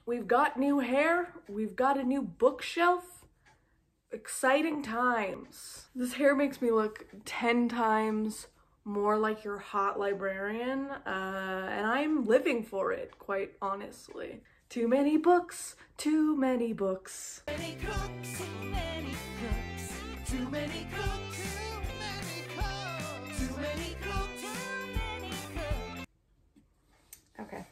We've got new hair, we've got a new bookshelf. Exciting times. This hair makes me look 10 times more like your hot librarian, and I'm living for it, quite honestly. Too many books, too many books. Too many cooks, too many cooks, too many cooks, too many cooks, too many cooks. Okay.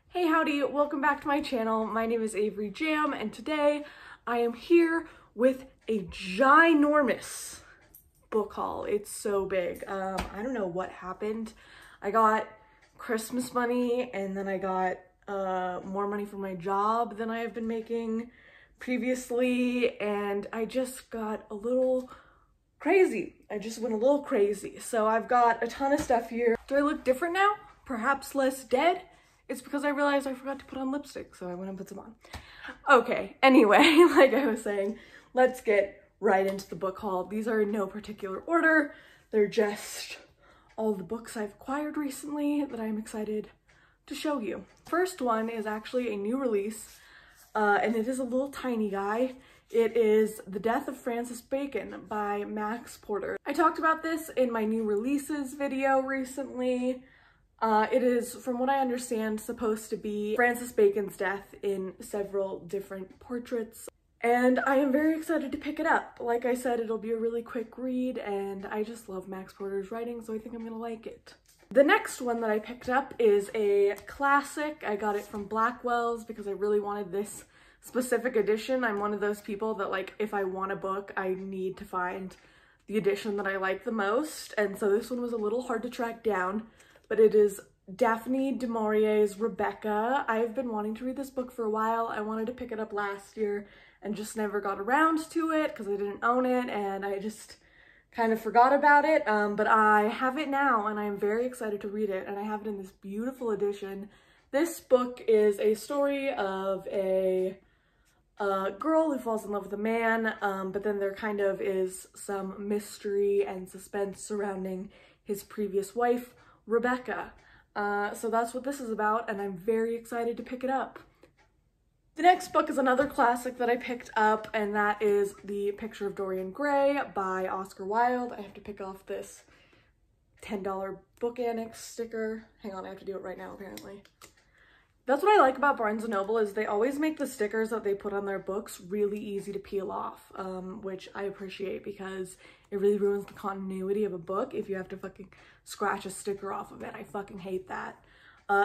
Hey howdy, welcome back to my channel. My name is Avery Jam, and today I am here with a ginormous book haul. It's so big. I don't know what happened. I got Christmas money and then I got more money from my job than I have been making previously, and I just got a little crazy. I just went a little crazy. So I've got a ton of stuff here. Do I look different now? Perhaps less dead? It's because I realized I forgot to put on lipstick, so I went and put some on. Okay, anyway, like I was saying, let's get right into the book haul. These are in no particular order. They're just all the books I've acquired recently that I'm excited to show you. First one is actually a new release, and it is a little tiny guy. It is The Death of Francis Bacon by Max Porter. I talked about this in my new releases video recently. It is, from what I understand, supposed to be Francis Bacon's death in several different portraits. And I am very excited to pick it up. Like I said, it'll be a really quick read, and I just love Max Porter's writing, so I think I'm gonna like it. The next one that I picked up is a classic. I got it from Blackwell's because I really wanted this specific edition. I'm one of those people that, like, if I want a book, I need to find the edition that I like the most, and so this one was a little hard to track down, but it is Daphne du Maurier's Rebecca. I've been wanting to read this book for a while. I wanted to pick it up last year and just never got around to it because I didn't own it and I just kind of forgot about it, but I have it now and I'm very excited to read it, and I have it in this beautiful edition. This book is a story of a girl who falls in love with a man, but then there kind of is some mystery and suspense surrounding his previous wife, Rebecca. So that's what this is about, and I'm very excited to pick it up. The next book is another classic that I picked up, and that is The Picture of Dorian Gray by Oscar Wilde. I have to pick off this $10 book annex sticker. Hang on, I have to do it right now, apparently. That's what I like about Barnes & Noble, is they always make the stickers that they put on their books really easy to peel off, which I appreciate because it really ruins the continuity of a book if you have to fucking scratch a sticker off of it. I fucking hate that.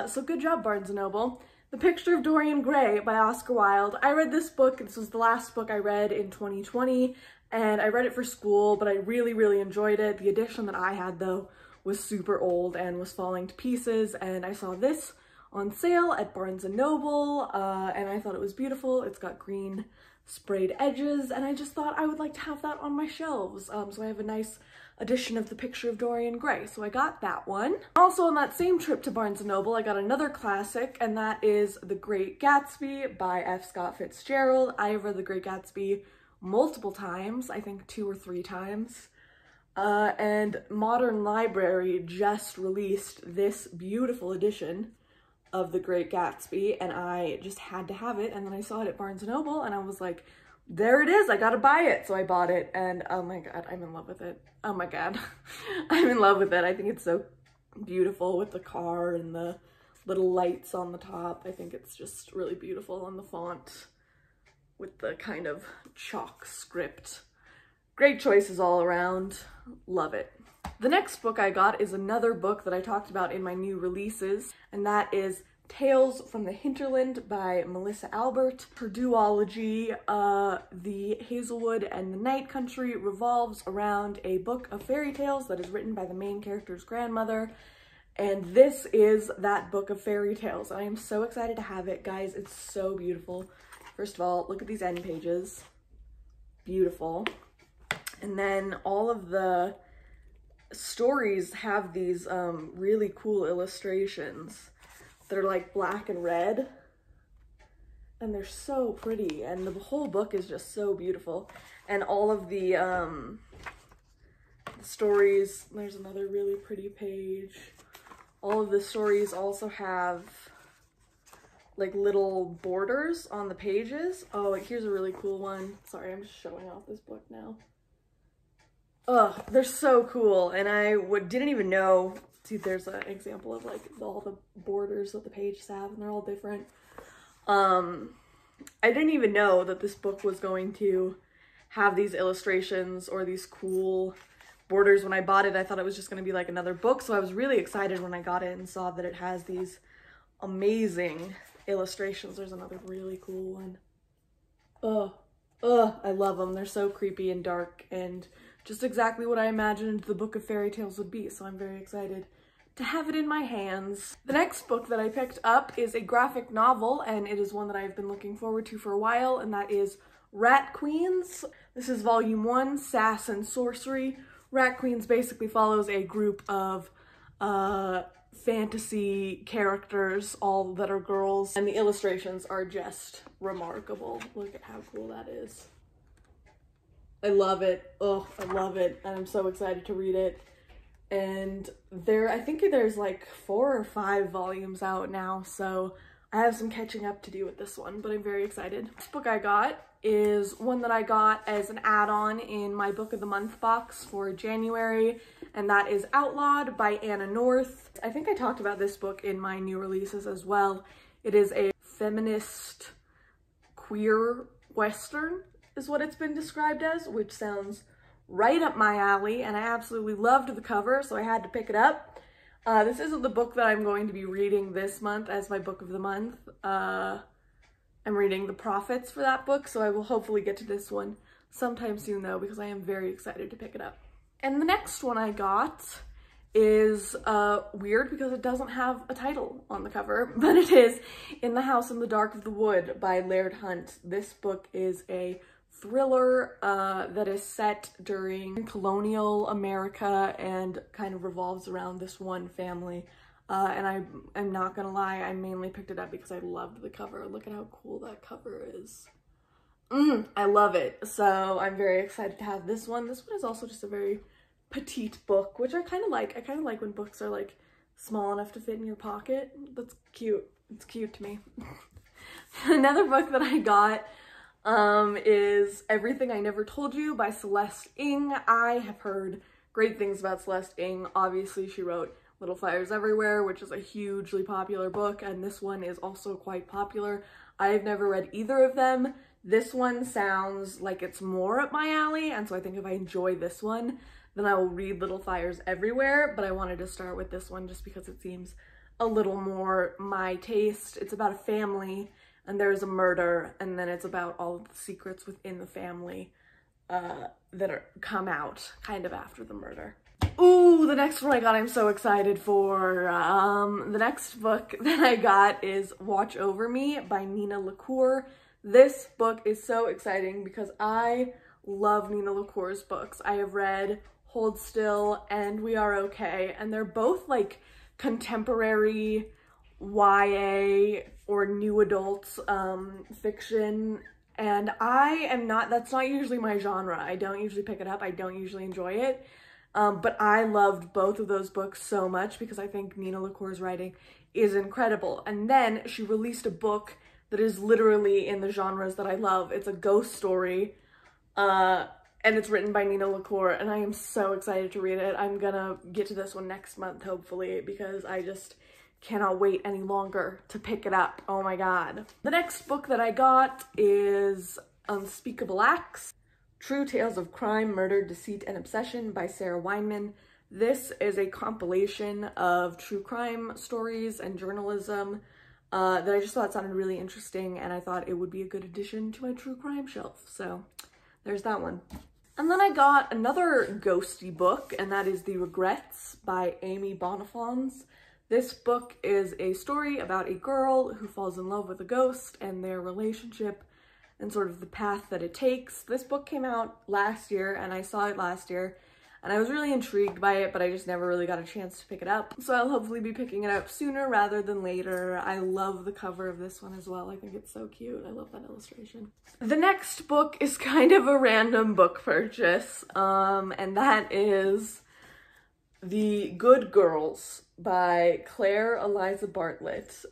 So good job, Barnes & Noble. The Picture of Dorian Gray by Oscar Wilde. I read this book. This was the last book I read in 2020, and I read it for school, but I really, really enjoyed it. The edition that I had, though, was super old and was falling to pieces, and I saw this on sale at Barnes & Noble, and I thought it was beautiful. It's got green sprayed edges, and I just thought I would like to have that on my shelves. So I have a nice edition of The Picture of Dorian Gray, so I got that one. Also on that same trip to Barnes & Noble, I got another classic, and that is The Great Gatsby by F. Scott Fitzgerald. I have read The Great Gatsby multiple times, I think 2 or 3 times. And Modern Library just released this beautiful edition of The Great Gatsby, and I just had to have it, and then I saw it at Barnes & Noble, and I was like, there it is, I gotta buy it. So I bought it, and oh my god, I'm in love with it. Oh my god, I'm in love with it. I think it's so beautiful with the car and the little lights on the top. I think it's just really beautiful, and the font with the kind of chalk script. Great choices all around. Love it. The next book I got is another book that I talked about in my new releases, and that is Tales from the Hinterland by Melissa Albert. Her duology, The Hazelwood and the Night Country, revolves around a book of fairy tales that is written by the main character's grandmother, and this is that book of fairy tales. I am so excited to have it, guys. It's so beautiful. First of all, look at these end pages. Beautiful. And then all of the stories have these really cool illustrations that are like black and red, and they're so pretty, and the whole book is just so beautiful. And all of the stories, there's another really pretty page. All of the stories also have like little borders on the pages. Oh, here's a really cool one. Sorry, I'm just showing off this book now. Oh, they're so cool. And I didn't even know. See, there's an example of like all the borders that the pages have, and they're all different. I didn't even know that this book was going to have these illustrations or these cool borders. When I bought it, I thought it was just going to be like another book, so I was really excited when I got it and saw that it has these amazing illustrations. There's another really cool one. I love them. They're so creepy and dark and just exactly what I imagined the book of fairy tales would be, so I'm very excited to have it in my hands. The next book that I picked up is a graphic novel, and it is one that I've been looking forward to for a while, and that is Rat Queens. This is volume 1, Sass and Sorcery. Rat Queens basically follows a group of fantasy characters, all that are girls, and the illustrations are just remarkable. Look at how cool that is. I love it. Oh, I love it. And I'm so excited to read it. And I think there's like 4 or 5 volumes out now, so I have some catching up to do with this one, but I'm very excited. This book I got is one that I got as an add-on in my Book of the Month box for January, and that is Outlawed by Anna North. I think I talked about this book in my new releases as well. It is a feminist queer western is what it's been described as, which sounds right up my alley, and I absolutely loved the cover, so I had to pick it up. This isn't the book that I'm going to be reading this month as my Book of the Month. I'm reading The Prophets for that book, so I will hopefully get to this one sometime soon though, because I am very excited to pick it up. And the next one I got is weird because it doesn't have a title on the cover, but it is In the House in the Dark of the Wood by Laird Hunt. This book is a thriller that is set during colonial America and kind of revolves around this one family. And I'm not gonna lie, I mainly picked it up because I loved the cover. Look at how cool that cover is. I love it. So I'm very excited to have this one. This one is also just a very petite book, which I kind of like. I kind of like when books are like small enough to fit in your pocket. That's cute. It's cute to me. Another book that I got is Everything I Never Told You by Celeste Ng. I have heard great things about Celeste Ng. Obviously, she wrote Little Fires Everywhere, which is a hugely popular book, and this one is also quite popular. I've never read either of them. This one sounds like it's more up my alley, and so I think if I enjoy this one, then I will read Little Fires Everywhere, but I wanted to start with this one just because it seems a little more my taste. It's about a family, and there's a murder, and then it's about all of the secrets within the family that come out kind of after the murder. Ooh, the next one I got I'm so excited for. The next book that I got is Watch Over Me by Nina LaCour. This book is so exciting because I love Nina LaCour's books. I have read Hold Still and We Are Okay, and they're both like contemporary YA or new adult fiction, and that's not usually my genre. I don't usually pick it up. I don't usually enjoy it. But I loved both of those books so much because I think Nina LaCour's writing is incredible. And then she released a book that is literally in the genres that I love. It's a ghost story, and it's written by Nina LaCour, and I am so excited to read it. I'm gonna get to this one next month, hopefully, because I just cannot wait any longer to pick it up. Oh my god. The next book that I got is Unspeakable Acts: True Tales of Crime, Murder, Deceit, and Obsession by Sarah Weinman. This is a compilation of true crime stories and journalism that I just thought sounded really interesting, and I thought it would be a good addition to my true crime shelf. So there's that one. And then I got another ghosty book, and that is The Regrets by Amy Bonifons. This book is a story about a girl who falls in love with a ghost and their relationship and sort of the path that it takes. This book came out last year, and I saw it last year, and I was really intrigued by it, but I just never really got a chance to pick it up. So I'll hopefully be picking it up sooner rather than later. I love the cover of this one as well. I think it's so cute. I love that illustration. The next book is kind of a random book purchase, and that is The Good Girls by Claire Eliza Bartlett.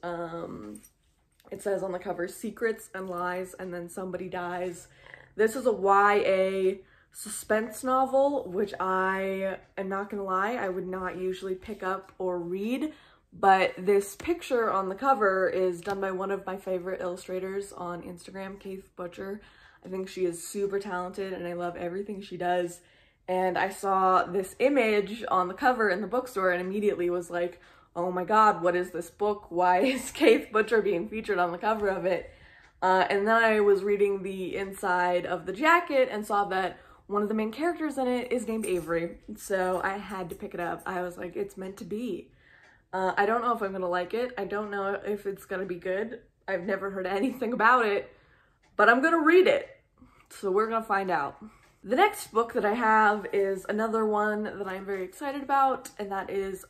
It says on the cover, secrets and lies, and then somebody dies. This is a YA suspense novel, which I am not gonna lie, I would not usually pick up or read, but this picture on the cover is done by one of my favorite illustrators on Instagram, Kate Butcher. I think she is super talented and I love everything she does. And I saw this image on the cover in the bookstore and immediately was like, oh my god, what is this book? Why is Kate Butcher being featured on the cover of it? And then I was reading the inside of the jacket and saw that one of the main characters in it is named Avery. So I had to pick it up. I was like, it's meant to be. I don't know if I'm gonna like it. I don't know if it's gonna be good. I've never heard anything about it, but I'm gonna read it. So we're gonna find out. The next book that I have is another one that I'm very excited about, and that is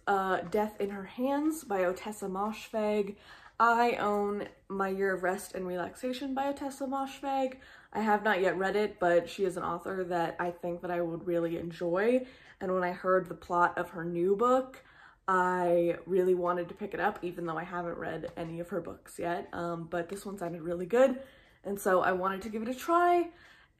Death in Her Hands by Ottessa Moshfegh. I own My Year of Rest and Relaxation by Ottessa Moshfegh. I have not yet read it, but she is an author that I think that I would really enjoy. And when I heard the plot of her new book, I really wanted to pick it up, even though I haven't read any of her books yet. But this one sounded really good, and so I wanted to give it a try.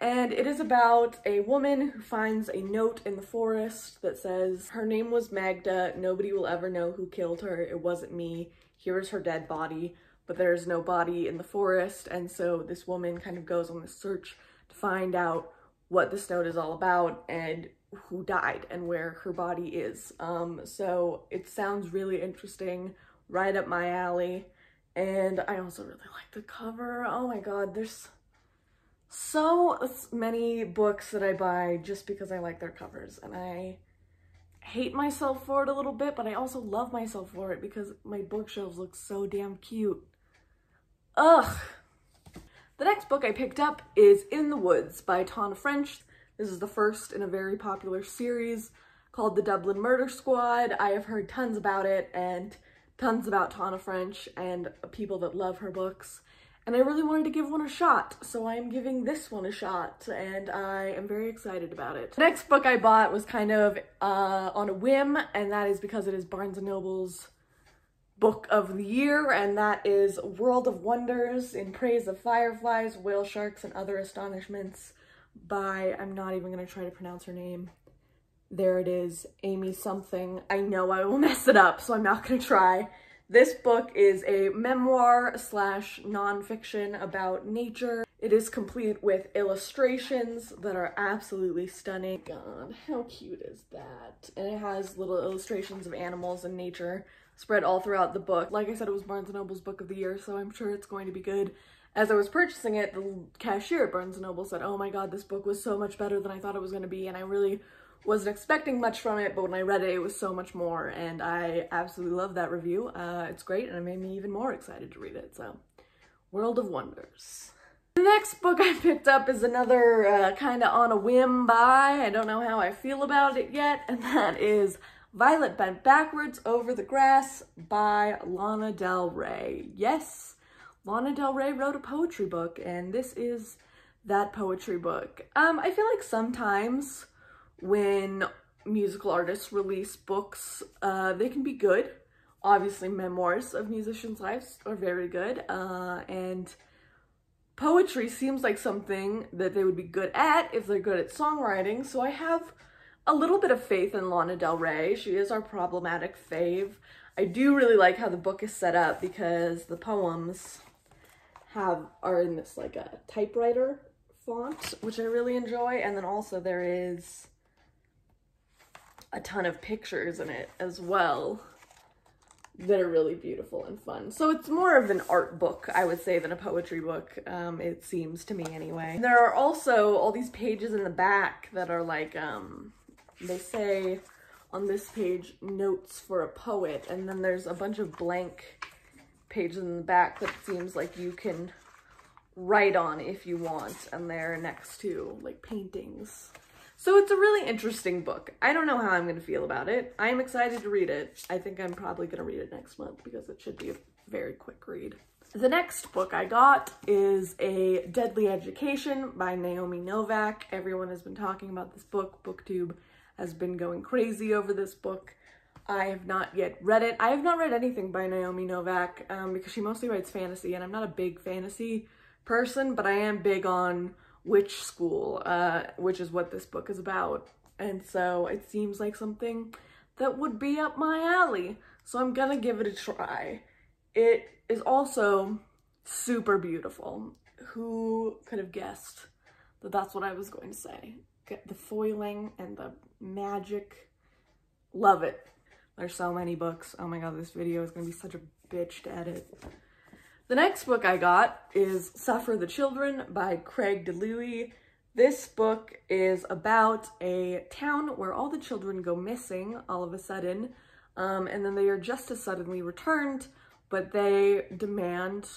And it is about a woman who finds a note in the forest that says, her name was Magda, nobody will ever know who killed her, it wasn't me, here is her dead body, but there is no body in the forest. And so this woman kind of goes on this search to find out what this note is all about and who died and where her body is. So it sounds really interesting, right up my alley. And I also really like the cover. Oh my god, there's so many books that I buy just because I like their covers, and I hate myself for it a little bit, but I also love myself for it because my bookshelves look so damn cute. Ugh. The next book I picked up is In the Woods by Tana French. This is the first in a very popular series called The Dublin Murder Squad. I have heard tons about it and tons about Tana French and people that love her books. And I really wanted to give one a shot, so I am giving this one a shot, and I am very excited about it. The next book I bought was kind of on a whim, and that is because it is Barnes & Noble's book of the year, and that is World of Wonders in Praise of Fireflies, Whale Sharks, and Other Astonishments by, I'm not even going to try to pronounce her name. There it is, Amy something. I know I will mess it up, so I'm not going to try. This book is a memoir slash nonfiction about nature. It is complete with illustrations that are absolutely stunning. God, how cute is that? And it has little illustrations of animals and nature spread all throughout the book. Like I said, it was Barnes & Noble's book of the year, so I'm sure it's going to be good. As I was purchasing it, the cashier at Barnes & Noble said, oh my god, this book was so much better than I thought it was going to be, and I really wasn't expecting much from it, but when I read it, it was so much more, and I absolutely love that review. It's great, and it made me even more excited to read it, so World of Wonders. The next book I picked up is another kind of on a whim buy. I don't know how I feel about it yet, and that is Violet Bent Backwards Over the Grass by Lana Del Rey. Yes, Lana Del Rey wrote a poetry book, and this is that poetry book. I feel like sometimes when musical artists release books, they can be good. Obviously, memoirs of musicians' lives are very good, and poetry seems like something that they would be good at if they're good at songwriting, so I have a little bit of faith in Lana Del Rey. She is our problematic fave. I do really like how the book is set up because the poems are in this like a typewriter font, which I really enjoy, and then also there is a ton of pictures in it as well that are really beautiful and fun. So it's more of an art book, I would say, than a poetry book, it seems to me anyway. There are also all these pages in the back that are like, they say on this page, notes for a poet, and then there's a bunch of blank pages in the back that seems like you can write on if you want, and they're next to like paintings. So it's a really interesting book. I don't know how I'm going to feel about it. I'm excited to read it. I think I'm probably going to read it next month because it should be a very quick read. The next book I got is A Deadly Education by Naomi Novak. Everyone has been talking about this book. BookTube has been going crazy over this book. I have not yet read it. I have not read anything by Naomi Novik because she mostly writes fantasy, and I'm not a big fantasy person, but I am big on witch school, which is what this book is about. And so it seems like something that would be up my alley. So I'm gonna give it a try. It is also super beautiful. Who could have guessed that that's what I was going to say? The foiling and the magic. Love it. There's so many books. Oh my god, this video is gonna be such a bitch to edit. The next book I got is Suffer the Children by Craig DeLuey. This book is about a town where all the children go missing all of a sudden, and then they are just as suddenly returned, but they demand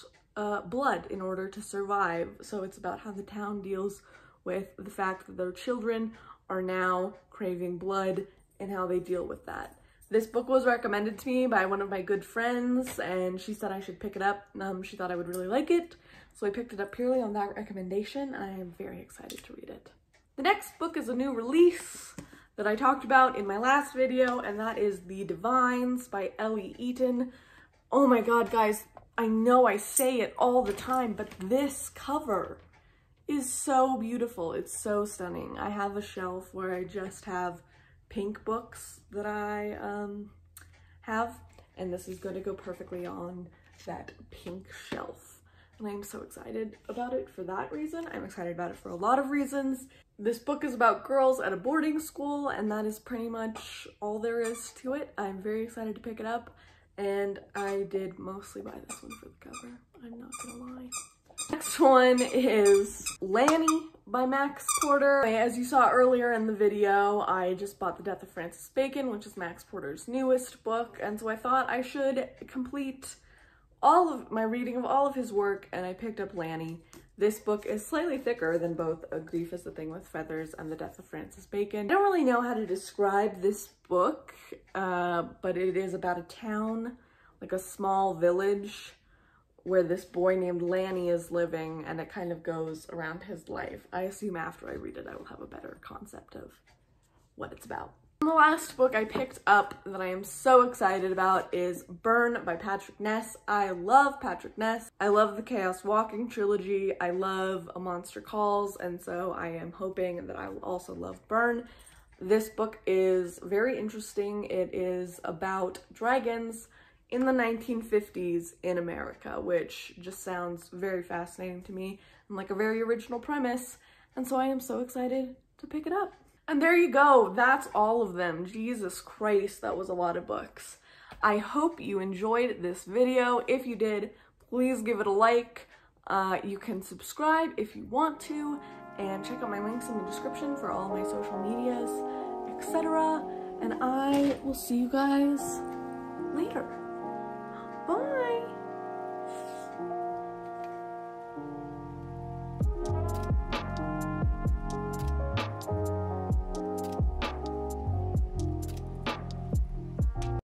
blood in order to survive. So it's about how the town deals with the fact that their children are now craving blood and how they deal with that. This book was recommended to me by one of my good friends, and she said I should pick it up. She thought I would really like it, so I picked it up purely on that recommendation, and I am very excited to read it. The next book is a new release that I talked about in my last video, and that is The Divines by Ellie Eaton. Oh my god, guys, I know I say it all the time, but this cover is so beautiful. It's so stunning. I have a shelf where I just have pink books that I have, and this is going to go perfectly on that pink shelf, and I'm so excited about it for that reason. I'm excited about it for a lot of reasons. This book is about girls at a boarding school, and that is pretty much all there is to it. I'm very excited to pick it up, and I did mostly buy this one for the cover, I'm not gonna lie. Next one is Lanny by Max Porter. As you saw earlier in the video, I just bought The Death of Francis Bacon, which is Max Porter's newest book, and so I thought I should complete all of my reading of all of his work, and I picked up Lanny. This book is slightly thicker than both A Grief is a Thing with Feathers and The Death of Francis Bacon. I don't really know how to describe this book, but it is about a town, like a small village, where this boy named Lanny is living, and it kind of goes around his life. I assume after I read it, I will have a better concept of what it's about. And the last book I picked up that I am so excited about is Burn by Patrick Ness. I love Patrick Ness. I love the Chaos Walking trilogy. I love A Monster Calls, and so I am hoping that I will also love Burn. This book is very interesting. It is about dragons in the 1950s in America, which just sounds very fascinating to me and like a very original premise, and so I am so excited to pick it up. And there you go, that's all of them. Jesus Christ, that was a lot of books. I hope you enjoyed this video. If you did, please give it a like. You can subscribe if you want to, and check out my links in the description for all of my social medias, etc. And I will see you guys later. Bye!